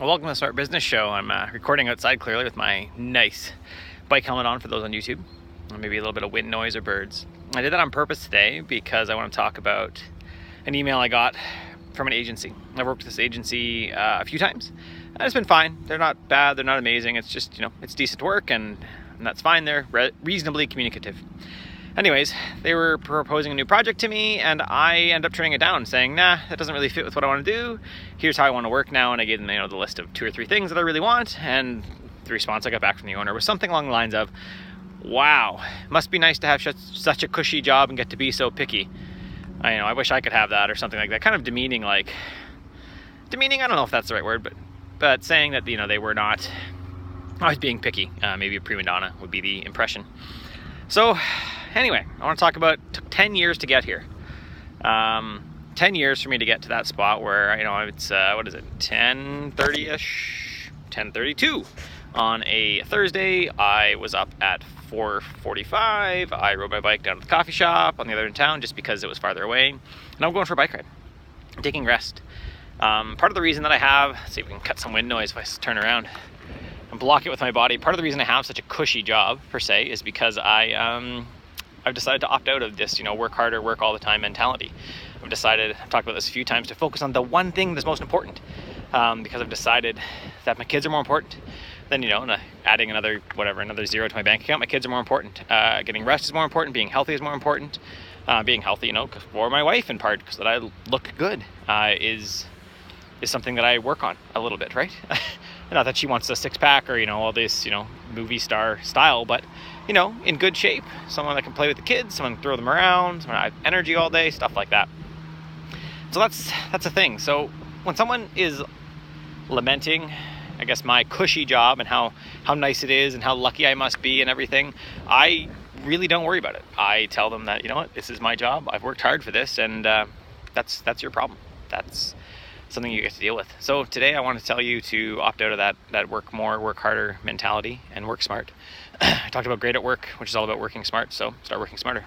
Welcome to the Smart Business Show. I'm recording outside clearly with my nice bike helmet on for those on YouTube. Maybe a little bit of wind noise or birds. I did that on purpose today because I want to talk about an email I got from an agency. I've worked with this agency a few times and it's been fine. They're not bad, they're not amazing. It's just, it's decent work and that's fine. They're reasonably communicative. Anyways, they were proposing a new project to me and I end up turning it down, saying, nah, that doesn't really fit with what I want to do. Here's how I want to work now. And I gave them, the list of 2 or 3 things that I really want. And the response I got back from the owner was something along the lines of, wow, must be nice to have such a cushy job and get to be so picky. I wish I could have that, or something like that. Kind of demeaning, I don't know if that's the right word, but saying that, they were not, I was being picky. Maybe a prima donna would be the impression. So anyway, I want to talk about, it took 10 years to get here. 10 years for me to get to that spot where, it's, 10:30-ish, 10:32 on a Thursday. I was up at 4:45. I rode my bike down to the coffee shop on the other end of town just because it was farther away. And I'm going for a bike ride, taking rest. Part of the reason that I have, let's see if we can cut some wind noise if I turn around and block it with my body. Part of the reason I have such a cushy job, per se, is because I've decided to opt out of this, work harder, work all the time mentality. I've talked about this a few times, to focus on the one thing that's most important. Because I've decided that my kids are more important than, adding another zero to my bank account. My kids are more important. Getting rest is more important. Being healthy is more important. Being healthy, for my wife in part, because that I look good, is something that I work on a little bit, right? Not that she wants a 6-pack or, all this, movie star style, but, in good shape. Someone that can play with the kids, someone can throw them around, someone that have energy all day, stuff like that. So that's a thing. So when someone is lamenting, I guess, my cushy job and how nice it is and how lucky I must be and everything, I really don't worry about it. I tell them that, this is my job. I've worked hard for this, and that's your problem. That's something you get to deal with. So today I want to tell you to opt out of that work more, work harder mentality and work smart. I talked about Great at Work, which is all about working smart. So start working smarter.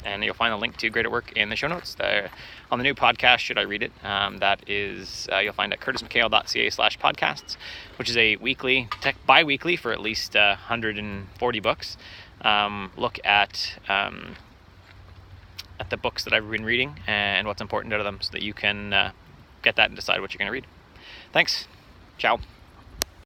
And you'll find a link to Great at Work in the show notes. On the new podcast, Should I Read It? That is, you'll find at curtismchale.ca/podcasts, which is a bi-weekly for at least 140 books. Look at the books that I've been reading and what's important out of them so that you can get that and decide what you're going to read. Thanks. Ciao.